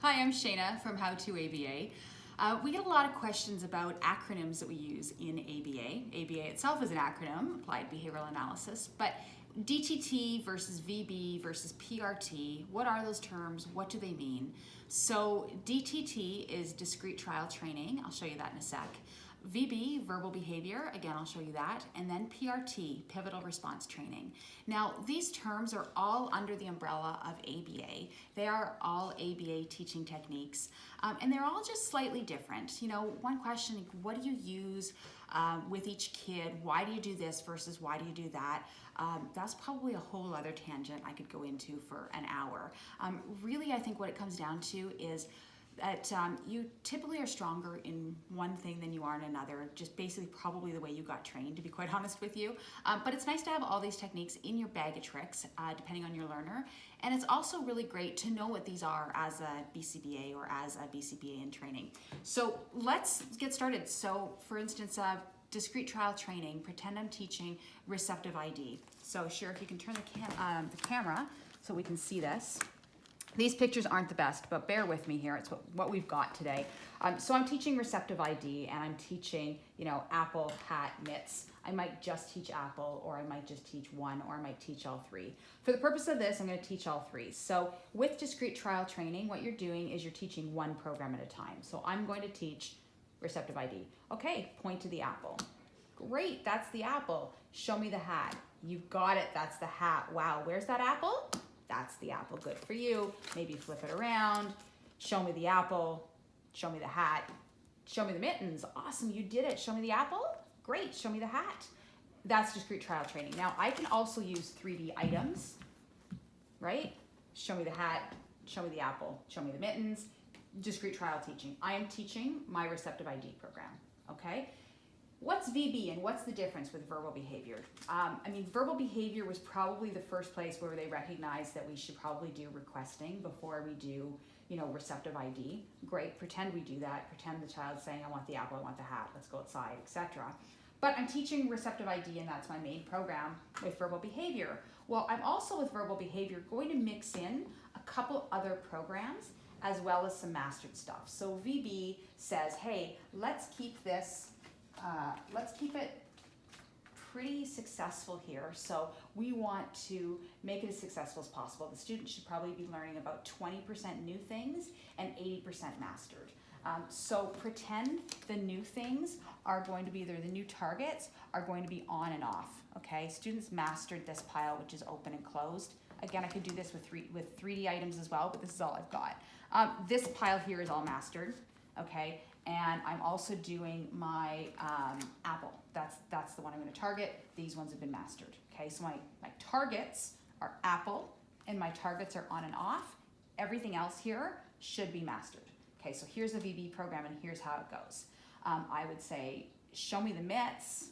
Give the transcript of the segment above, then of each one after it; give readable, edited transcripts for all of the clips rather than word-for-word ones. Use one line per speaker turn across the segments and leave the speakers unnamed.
Hi, I'm Shayna from How to ABA. We get a lot of questions about acronyms that we use in ABA. ABA itself is an acronym, Applied Behavioral Analysis, but DTT versus VB versus PRT, what are those terms? What do they mean? So DTT is Discrete Trial Training. I'll show you that in a sec. VB, verbal behavior, again, I'll show you that. And then PRT, pivotal response training. Now, these terms are all under the umbrella of ABA. They are all ABA teaching techniques, and they're all just slightly different. You know, one question, what do you use with each kid? Why do you do this versus why do you do that? That's probably a whole other tangent I could go into for an hour. Really, I think what it comes down to is that you typically are stronger in one thing than you are in another, just basically probably the way you got trained, to be quite honest with you. But it's nice to have all these techniques in your bag of tricks, depending on your learner. And it's also really great to know what these are as a BCBA or as a BCBA in training. So let's get started. So for instance, discrete trial training, pretend I'm teaching receptive ID. So Sheriff, you can turn the camera so we can see this. These pictures aren't the best, but bear with me here. It's what we've got today. So I'm teaching receptive ID, and I'm teaching, apple, hat, mitts. I might just teach apple, or I might just teach one, or I might teach all three. For the purpose of this, I'm going to teach all three. So with discrete trial training, what you're doing is you're teaching one program at a time. So I'm going to teach receptive ID. Okay, point to the apple. Great, that's the apple. Show me the hat. You got it, that's the hat. Wow, where's that apple? That's the apple, good for you. Maybe flip it around. Show me the apple, show me the hat, show me the mittens. Awesome, you did it. Show me the apple, great, show me the hat. That's discrete trial training. Now I can also use 3D items, right? Show me the hat, show me the apple, show me the mittens. Discrete trial teaching. I am teaching my receptive ID program, okay? What's VB and what's the difference with verbal behavior? Verbal behavior was probably the first place where they recognized that we should probably do requesting before we do, receptive ID. Great, pretend we do that. Pretend the child's saying, I want the apple, I want the hat, let's go outside, etc. But I'm teaching receptive ID, and that's my main program with verbal behavior. Well, I'm also with verbal behavior going to mix in a couple other programs as well as some mastered stuff. So VB says, hey, let's keep it pretty successful here. So we want to make it as successful as possible. The student should probably be learning about 20% new things and 80% mastered. So pretend the new things are going to be either the new targets are going to be on and off, okay? Students mastered this pile, which is open and closed. Again, I could do this with 3D items as well, but this is all I've got. This pile here is all mastered, okay? And I'm also doing my apple. That's the one I'm going to target. These ones have been mastered. Okay, so my targets are apple, and my targets are on and off. Everything else here should be mastered. Okay, so here's the VB program, and here's how it goes. I would say, show me the mitts.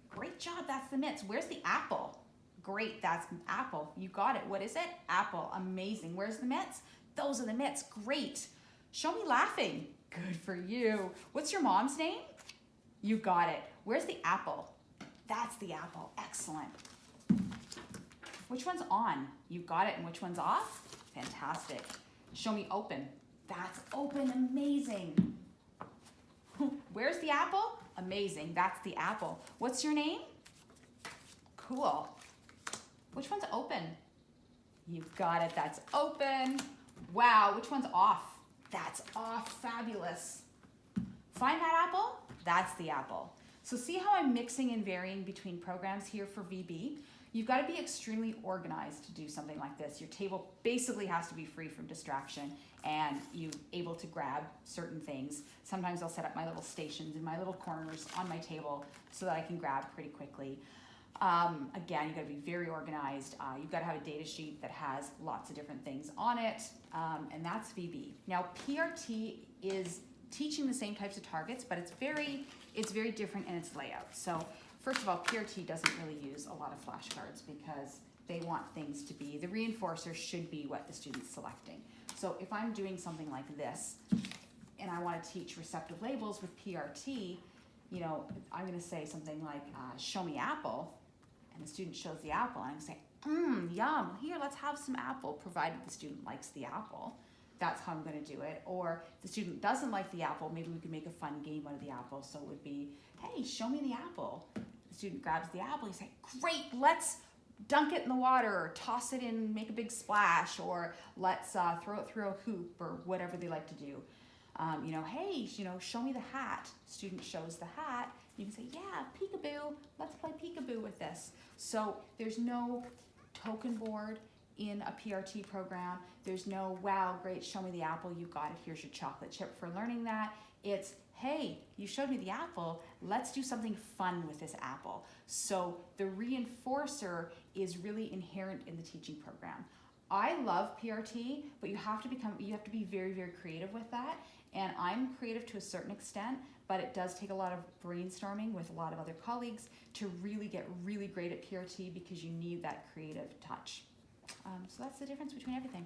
Great job, that's the mitts. Where's the apple? Great, that's apple. You got it. What is it? Apple. Amazing. Where's the mitts? Those are the mitts. Great. Show me laughing. Good for you. What's your mom's name? You got it. Where's the apple? That's the apple. Excellent. Which one's on? You got it. And which one's off? Fantastic. Show me open. That's open. Amazing. Where's the apple? Amazing. That's the apple. What's your name? Cool. Which one's open? You got it. That's open. Wow. Which one's off? That's off. Fabulous. Find that apple? That's the apple. So see how I'm mixing and varying between programs here for VB? You've got to be extremely organized to do something like this. Your table basically has to be free from distraction, and you're able to grab certain things. Sometimes I'll set up my little stations in my little corners on my table so that I can grab pretty quickly. Again, you've got to be very organized. You've got to have a data sheet that has lots of different things on it, and that's VB. Now, PRT is teaching the same types of targets, but it's very different in its layout. So, first of all, PRT doesn't really use a lot of flashcards because they want things to be, the reinforcer should be what the student's selecting. So if I'm doing something like this, and I want to teach receptive labels with PRT, I'm going to say something like, show me apple, and the student shows the apple, and I'm saying, yum, here, let's have some apple, provided the student likes the apple. that's how I'm going to do it. Or if the student doesn't like the apple, maybe we could make a fun game out of the apple. So it would be, hey, show me the apple. The student grabs the apple, he's like, great, let's dunk it in the water, or toss it in, make a big splash, or let's throw it through a hoop, or whatever they like to do. Hey, show me the hat. Student shows the hat. You can say, yeah, peekaboo, let's play peekaboo with this. So there's no token board in a PRT program. There's no, wow, great, show me the apple, you got it, here's your chocolate chip for learning that. It's, hey, you showed me the apple, let's do something fun with this apple. So the reinforcer is really inherent in the teaching program. I love PRT, but you have to be very, very creative with that. And I'm creative to a certain extent, but it does take a lot of brainstorming with a lot of other colleagues to really get really great at PRT, because you need that creative touch. So that's the difference between everything.